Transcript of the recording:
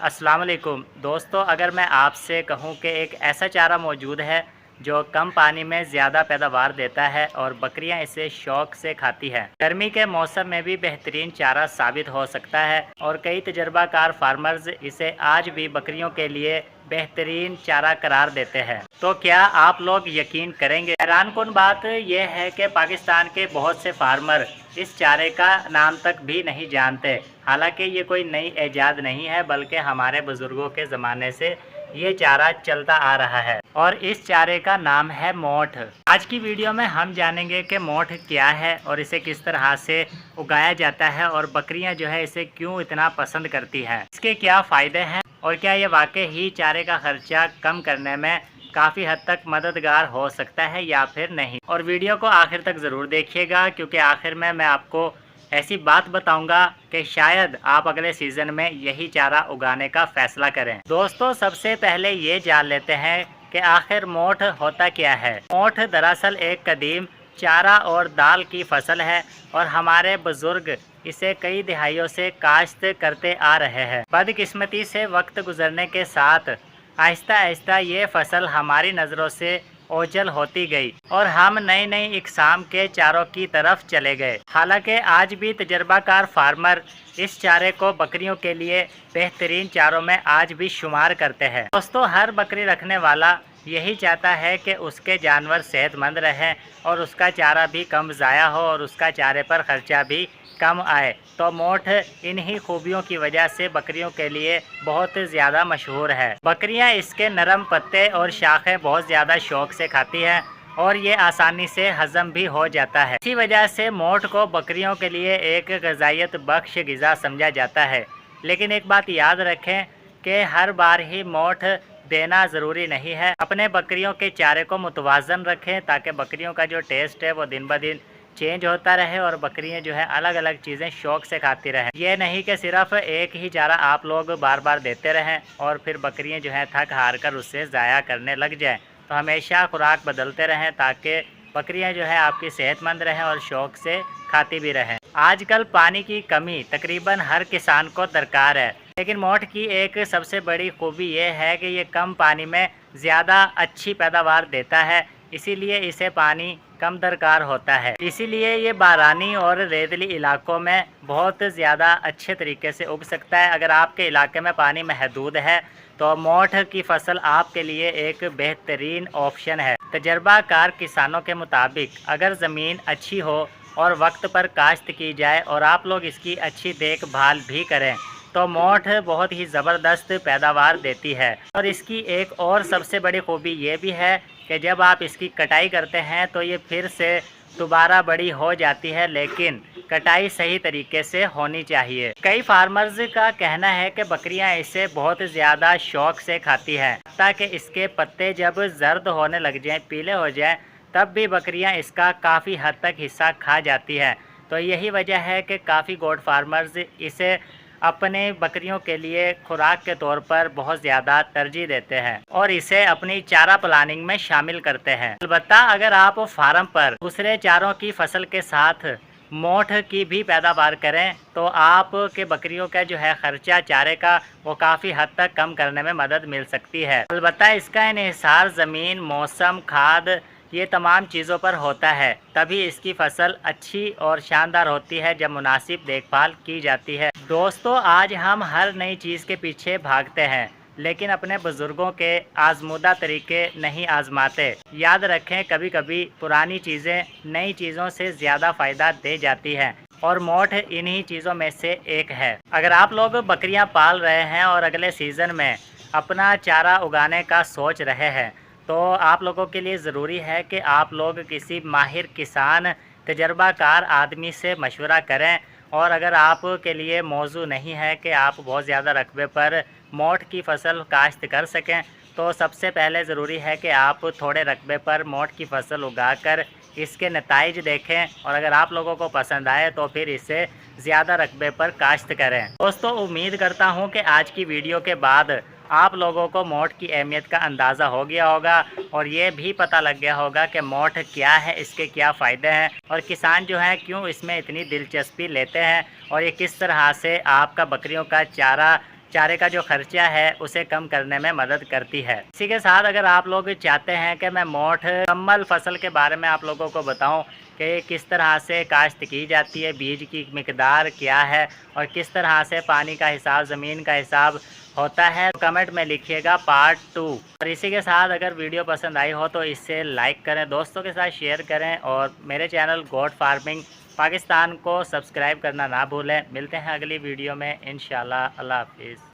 अस्सलाम वालेकुम दोस्तों, अगर मैं आपसे कहूं कि एक ऐसा चारा मौजूद है जो कम पानी में ज़्यादा पैदावार देता है और बकरियां इसे शौक से खाती हैं। गर्मी के मौसम में भी बेहतरीन चारा साबित हो सकता है और कई तजर्बाकार फार्मर्स इसे आज भी बकरियों के लिए बेहतरीन चारा करार देते हैं। तो क्या आप लोग यकीन करेंगे, हैरानकुन बात यह है कि पाकिस्तान के बहुत से फार्मर इस चारे का नाम तक भी नहीं जानते। हालांकि ये कोई नई ऐजाद नहीं है, बल्कि हमारे बुजुर्गों के ज़माने से ये चारा चलता आ रहा है और इस चारे का नाम है मोठ। आज की वीडियो में हम जानेंगे कि मोठ क्या है और इसे किस तरह से उगाया जाता है और बकरियां जो है इसे क्यों इतना पसंद करती हैं, इसके क्या फ़ायदे हैं और क्या ये वाकई ही चारे का खर्चा कम करने में काफ़ी हद तक मददगार हो सकता है या फिर नहीं। और वीडियो को आखिर तक ज़रूर देखिएगा, क्योंकि आखिर में मैं आपको ऐसी बात बताऊंगा कि शायद आप अगले सीज़न में यही चारा उगाने का फैसला करें। दोस्तों, सबसे पहले ये जान लेते हैं कि आखिर मोठ होता क्या है। मोठ दरअसल एक कदीम चारा और दाल की फसल है और हमारे बुजुर्ग इसे कई दिहाइयों से काश्त करते आ रहे हैं। बदकिस्मती से वक्त गुजरने के साथ आहिस्ता आहिस्ता ये फसल हमारी नज़रों से ओझल होती गई और हम नई नई इकसाम के चारों की तरफ चले गए। हालांकि आज भी तजर्बाकार फार्मर इस चारे को बकरियों के लिए बेहतरीन चारों में आज भी शुमार करते हैं। दोस्तों, हर बकरी रखने वाला यही चाहता है कि उसके जानवर सेहतमंद रहें और उसका चारा भी कम ज़ाया हो और उसका चारे पर ख़र्चा भी कम आए। तो मोठ इन्हीं खूबियों की वजह से बकरियों के लिए बहुत ज़्यादा मशहूर है। बकरियां इसके नरम पत्ते और शाखें बहुत ज़्यादा शौक से खाती हैं और ये आसानी से हज़म भी हो जाता है। इसी वजह से मोठ को बकरियों के लिए एक ग़िज़ाइयत बख्श ग़िज़ा समझा जाता है। लेकिन एक बात याद रखें कि हर बार ही मोठ देना ज़रूरी नहीं है। अपने बकरियों के चारे को मुतवाज़न रखें ताकि बकरियों का जो टेस्ट है वो दिन ब दिन चेंज होता रहे और बकरियां जो है अलग अलग चीज़ें शौक से खाती रहें। ये नहीं कि सिर्फ एक ही चारा आप लोग बार बार देते रहें और फिर बकरियां जो है थक हार कर उससे ज़ाया करने लग जाएं। तो हमेशा खुराक बदलते रहें ताकि बकरियां जो है आपकी सेहतमंद रहें और शौक से खाती भी रहें। आजकल पानी की कमी तकरीबन हर किसान को दरकार है, लेकिन मोठ की एक सबसे बड़ी खूबी ये है कि ये कम पानी में ज़्यादा अच्छी पैदावार देता है, इसीलिए इसे पानी कम दरकार होता है। इसीलिए ये बारानी और रेतली इलाकों में बहुत ज़्यादा अच्छे तरीके से उग सकता है। अगर आपके इलाके में पानी महदूद है तो मोठ की फसल आपके लिए एक बेहतरीन ऑप्शन है। तजर्बाकार किसानों के मुताबिक अगर ज़मीन अच्छी हो और वक्त पर काश्त की जाए और आप लोग इसकी अच्छी देखभाल भी करें तो मोठ बहुत ही ज़बरदस्त पैदावार देती है। और इसकी एक और सबसे बड़ी खूबी ये भी है कि जब आप इसकी कटाई करते हैं तो ये फिर से दोबारा बड़ी हो जाती है, लेकिन कटाई सही तरीके से होनी चाहिए। कई फार्मर्स का कहना है कि बकरियां इसे बहुत ज़्यादा शौक से खाती हैं, ताकि इसके पत्ते जब जर्द होने लग जाएं, पीले हो जाएं, तब भी बकरियां इसका काफ़ी हद तक हिस्सा खा जाती हैं। तो यही वजह है कि काफ़ी गोट फार्मर्स इसे अपने बकरियों के लिए खुराक के तौर पर बहुत ज़्यादा तरजीह देते हैं और इसे अपनी चारा प्लानिंग में शामिल करते हैं। अलबत्ता अगर आप फार्म पर दूसरे चारों की फसल के साथ मोठ की भी पैदावार करें तो आपके बकरियों का जो है ख़र्चा चारे का वो काफ़ी हद तक कम करने में मदद मिल सकती है। अलबत्ता इसका इन्हिसार ज़मीन, मौसम, खाद, ये तमाम चीज़ों पर होता है, तभी इसकी फसल अच्छी और शानदार होती है जब मुनासिब देखभाल की जाती है। दोस्तों, आज हम हर नई चीज़ के पीछे भागते हैं, लेकिन अपने बुज़ुर्गों के आजमूदा तरीके नहीं आजमाते। याद रखें, कभी कभी पुरानी चीज़ें नई चीज़ों से ज़्यादा फ़ायदा दे जाती हैं और मोठ इन्हीं चीज़ों में से एक है। अगर आप लोग बकरियां पाल रहे हैं और अगले सीज़न में अपना चारा उगाने का सोच रहे हैं तो आप लोगों के लिए ज़रूरी है कि आप लोग किसी माहिर किसान, तजर्बाकार आदमी से मशवरा करें। और अगर आपके लिए मौजू नहीं है कि आप बहुत ज़्यादा रकबे पर मोठ की फसल काश्त कर सकें, तो सबसे पहले ज़रूरी है कि आप थोड़े रकबे पर मोठ की फसल उगाकर इसके नताइज देखें और अगर आप लोगों को पसंद आए तो फिर इसे ज़्यादा रकबे पर काश्त करें। दोस्तों, उम्मीद करता हूं कि आज की वीडियो के बाद आप लोगों को मोठ की अहमियत का अंदाज़ा हो गया होगा और ये भी पता लग गया होगा कि मोठ क्या है, इसके क्या फ़ायदे हैं और किसान जो हैं क्यों इसमें इतनी दिलचस्पी लेते हैं और ये किस तरह से आपका बकरियों का चारा चारे का जो खर्चा है उसे कम करने में मदद करती है। इसी के साथ अगर आप लोग चाहते हैं कि मैं मोठ मुकम्मल फसल के बारे में आप लोगों को बताऊं कि किस तरह से काश्त की जाती है, बीज की मिकदार क्या है और किस तरह से पानी का हिसाब, ज़मीन का हिसाब होता है, तो कमेंट में लिखिएगा पार्ट 2। और इसी के साथ अगर वीडियो पसंद आई हो तो इसे लाइक करें, दोस्तों के साथ शेयर करें और मेरे चैनल गोट फार्मिंग पाकिस्तान को सब्सक्राइब करना ना भूलें। मिलते हैं अगली वीडियो में इंशाल्लाह। अल्लाह हाफिज़।